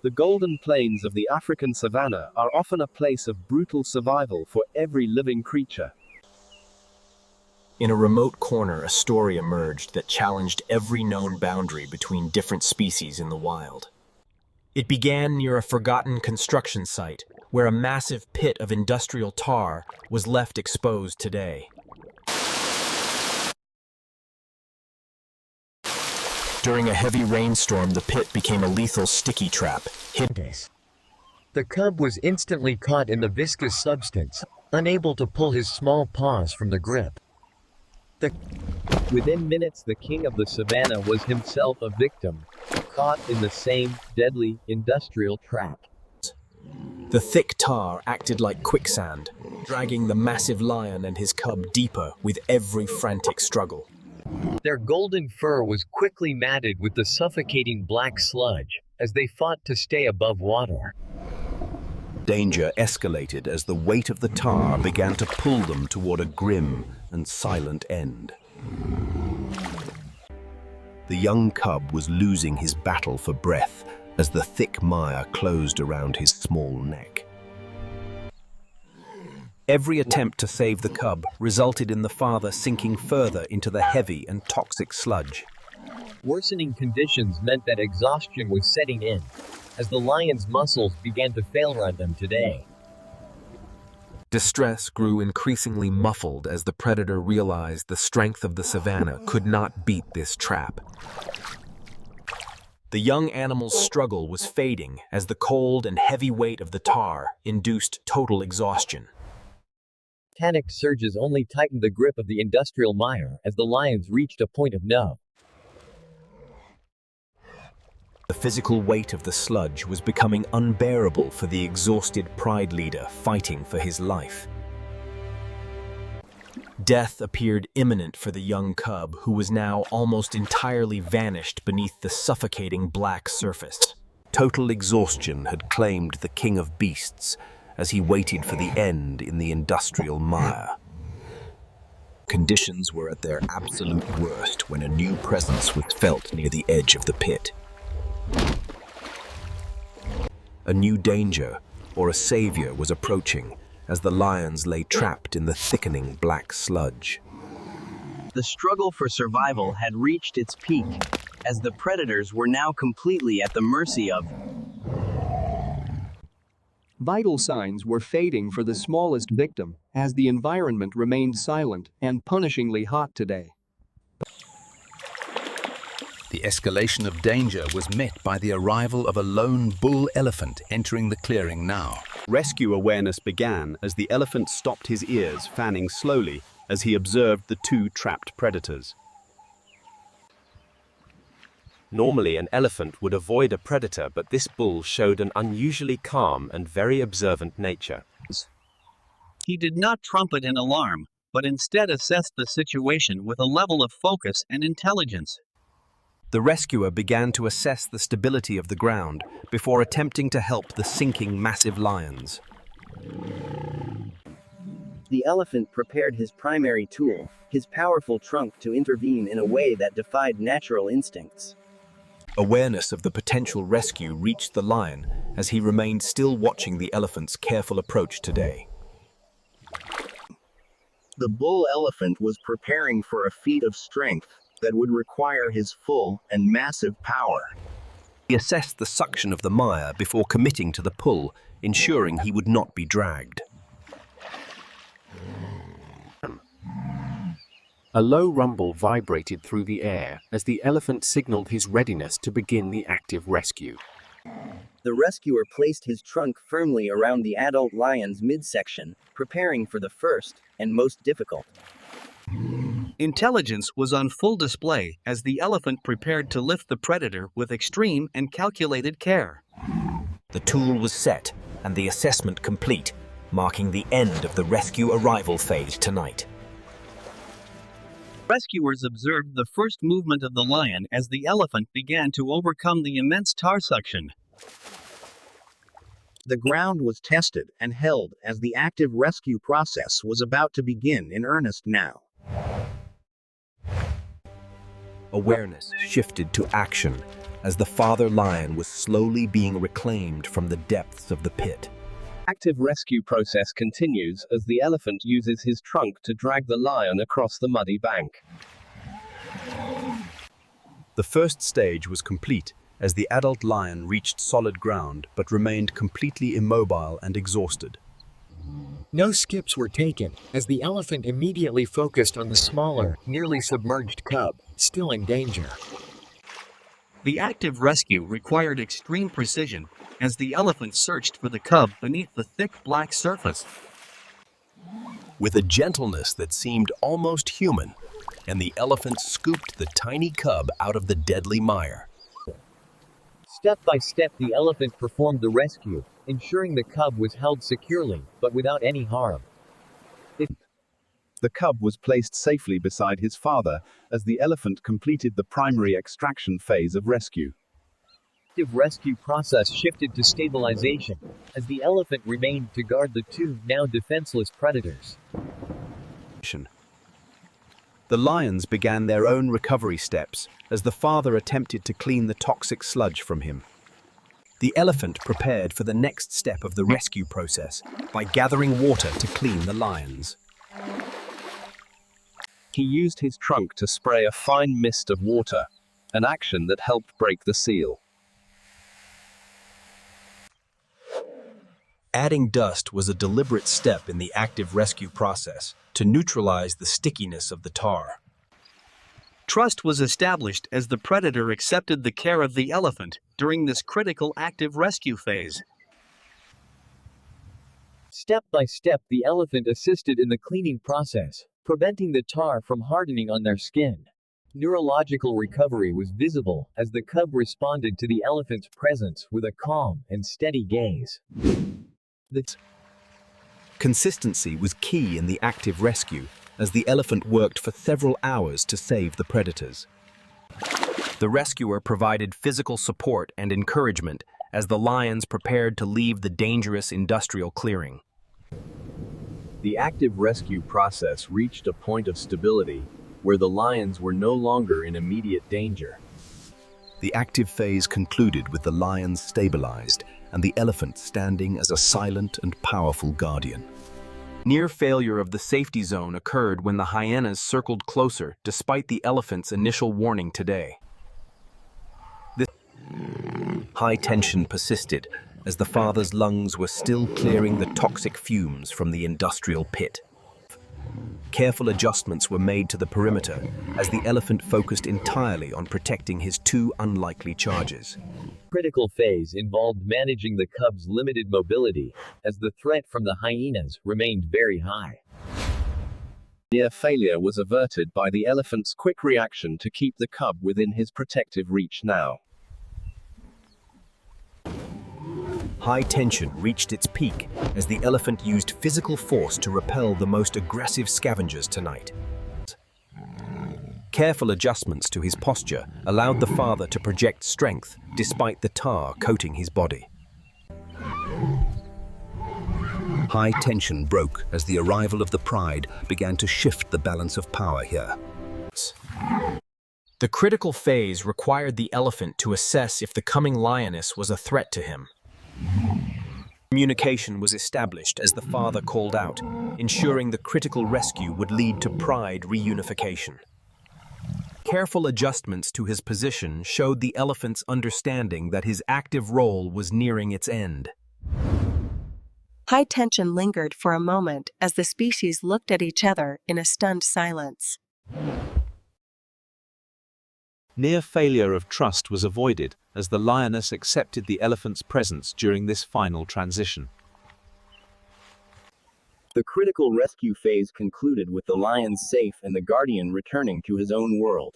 The golden plains of the African savanna are often a place of brutal survival for every living creature. In a remote corner, a story emerged that challenged every known boundary between different species in the wild. It began near a forgotten construction site, where a massive pit of industrial tar was left exposed today. During a heavy rainstorm, the pit became a lethal sticky trap. The cub was instantly caught in the viscous substance, unable to pull his small paws from the grip. Within minutes, the king of the savannah was himself a victim, caught in the same deadly industrial trap. The thick tar acted like quicksand, dragging the massive lion and his cub deeper with every frantic struggle. Their golden fur was quickly matted with the suffocating black sludge as they fought to stay above water. Danger escalated as the weight of the tar began to pull them toward a grim and silent end. The young cub was losing his battle for breath as the thick mire closed around his small neck. Every attempt to save the cub resulted in the father sinking further into the heavy and toxic sludge. Worsening conditions meant that exhaustion was setting in, as the lion's muscles began to fail them today. Distress grew increasingly muffled as the predator realized the strength of the savannah could not beat this trap. The young animal's struggle was fading as the cold and heavy weight of the tar induced total exhaustion. Panic surges only tightened the grip of the industrial mire as the lions reached a point of no. The physical weight of the sludge was becoming unbearable for the exhausted pride leader fighting for his life. Death appeared imminent for the young cub, who was now almost entirely vanished beneath the suffocating black surface. Total exhaustion had claimed the king of beasts as he waited for the end in the industrial mire. Conditions were at their absolute worst when a new presence was felt near the edge of the pit. A new danger, or a savior, was approaching as the lions lay trapped in the thickening black sludge. The struggle for survival had reached its peak, as the predators were now completely at the mercy of. Vital signs were fading for the smallest victim, as the environment remained silent and punishingly hot today. The escalation of danger was met by the arrival of a lone bull elephant entering the clearing now. Rescue awareness began as the elephant stopped his ears, fanning slowly as he observed the two trapped predators. Normally, an elephant would avoid a predator, but this bull showed an unusually calm and very observant nature. He did not trumpet in alarm, but instead assessed the situation with a level of focus and intelligence. The rescuer began to assess the stability of the ground before attempting to help the sinking massive lions. The elephant prepared his primary tool, his powerful trunk, to intervene in a way that defied natural instincts. Awareness of the potential rescue reached the lion as he remained still watching the elephant's careful approach today. The bull elephant was preparing for a feat of strength that would require his full and massive power. He assessed the suction of the mire before committing to the pull, ensuring he would not be dragged. A low rumble vibrated through the air as the elephant signaled his readiness to begin the active rescue. The rescuer placed his trunk firmly around the adult lion's midsection, preparing for the first and most difficult. Intelligence was on full display as the elephant prepared to lift the predator with extreme and calculated care. The tool was set and the assessment complete, marking the end of the rescue arrival phase tonight. Rescuers observed the first movement of the lion as the elephant began to overcome the immense tar suction. The ground was tested and held as the active rescue process was about to begin in earnest now. Awareness shifted to action as the father lion was slowly being reclaimed from the depths of the pit. Active rescue process continues as the elephant uses his trunk to drag the lion across the muddy bank. The first stage was complete as the adult lion reached solid ground but remained completely immobile and exhausted. No skips were taken, as the elephant immediately focused on the smaller, nearly submerged cub, still in danger. The active rescue required extreme precision, as the elephant searched for the cub beneath the thick black surface. With a gentleness that seemed almost human, and the elephant scooped the tiny cub out of the deadly mire. Step by step, the elephant performed the rescue, ensuring the cub was held securely, but without any harm. The cub was placed safely beside his father as the elephant completed the primary extraction phase of rescue. The active rescue process shifted to stabilization, as the elephant remained to guard the two now defenseless predators. The lions began their own recovery steps as the father attempted to clean the toxic sludge from him. The elephant prepared for the next step of the rescue process by gathering water to clean the lions. He used his trunk to spray a fine mist of water, an action that helped break the seal. Adding dust was a deliberate step in the active rescue process to neutralize the stickiness of the tar. Trust was established as the predator accepted the care of the elephant during this critical active rescue phase. Step by step, the elephant assisted in the cleaning process, preventing the tar from hardening on their skin. Neurological recovery was visible as the cub responded to the elephant's presence with a calm and steady gaze. Consistency was key in the active rescue as the elephant worked for several hours to save the predators. The rescuer provided physical support and encouragement as the lions prepared to leave the dangerous industrial clearing. The active rescue process reached a point of stability where the lions were no longer in immediate danger. The active phase concluded with the lions stabilized and the elephant standing as a silent and powerful guardian. Near failure of the safety zone occurred when the hyenas circled closer despite the elephant's initial warning today. This high tension persisted as the father's lungs were still clearing the toxic fumes from the industrial pit. Careful adjustments were made to the perimeter as the elephant focused entirely on protecting his two unlikely charges. Critical phase involved managing the cub's limited mobility, as the threat from the hyenas remained very high. Near failure was averted by the elephant's quick reaction to keep the cub within his protective reach now. High tension reached its peak as the elephant used physical force to repel the most aggressive scavengers tonight. Careful adjustments to his posture allowed the father to project strength despite the tar coating his body. High tension broke as the arrival of the pride began to shift the balance of power here. The critical phase required the elephant to assess if the coming lioness was a threat to him. Communication was established as the father called out, ensuring the critical rescue would lead to pride reunification. Careful adjustments to his position showed the elephant's understanding that his active role was nearing its end. High tension lingered for a moment as the species looked at each other in a stunned silence. Near failure of trust was avoided as the lioness accepted the elephant's presence during this final transition. The critical rescue phase concluded with the lion safe and the guardian returning to his own world.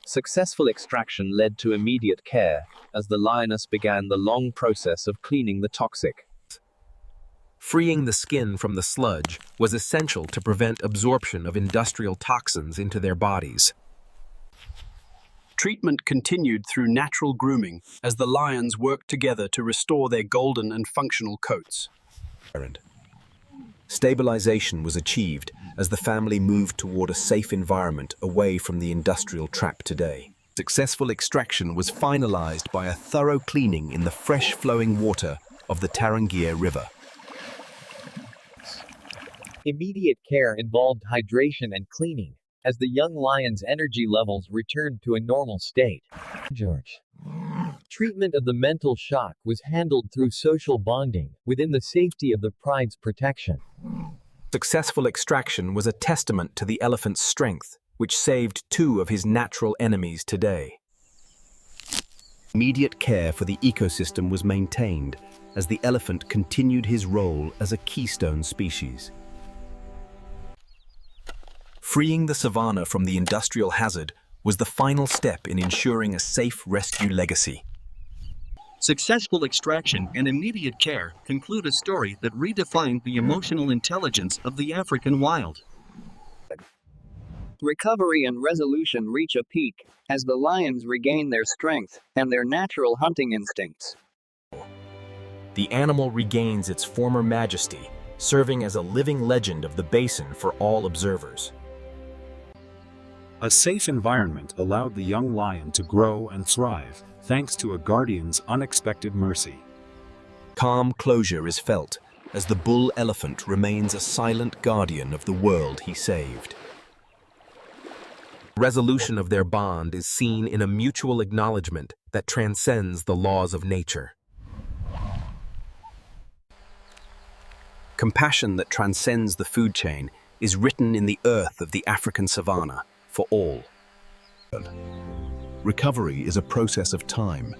Successful extraction led to immediate care as the lioness began the long process of cleaning the toxic. Freeing the skin from the sludge was essential to prevent absorption of industrial toxins into their bodies. Treatment continued through natural grooming as the lions worked together to restore their golden and functional coats. Stabilization was achieved as the family moved toward a safe environment away from the industrial trap today. Successful extraction was finalized by a thorough cleaning in the fresh-flowing water of the Tarangire River. Immediate care involved hydration and cleaning, as the young lion's energy levels returned to a normal state. George. Treatment of the mental shock was handled through social bonding, within the safety of the pride's protection. Successful extraction was a testament to the elephant's strength, which saved 2 of his natural enemies today. Immediate care for the ecosystem was maintained as the elephant continued his role as a keystone species. Freeing the savanna from the industrial hazard was the final step in ensuring a safe rescue legacy. Successful extraction and immediate care conclude a story that redefined the emotional intelligence of the African wild. Recovery and resolution reach a peak as the lions regain their strength and their natural hunting instincts. The animal regains its former majesty, serving as a living legend of the basin for all observers. A safe environment allowed the young lion to grow and thrive, thanks to a guardian's unexpected mercy. Calm closure is felt as the bull elephant remains a silent guardian of the world he saved. Resolution of their bond is seen in a mutual acknowledgement that transcends the laws of nature. Compassion that transcends the food chain is written in the earth of the African savanna for all. Recovery is a process of time,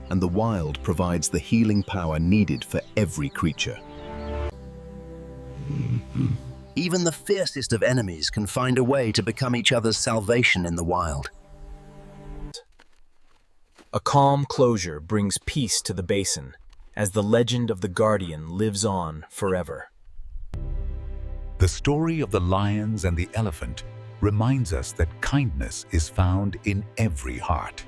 and the wild provides the healing power needed for every creature. Even the fiercest of enemies can find a way to become each other's salvation in the wild. A calm closure brings peace to the basin, as the legend of the guardian lives on forever. The story of the lions and the elephant reminds us that kindness is found in every heart.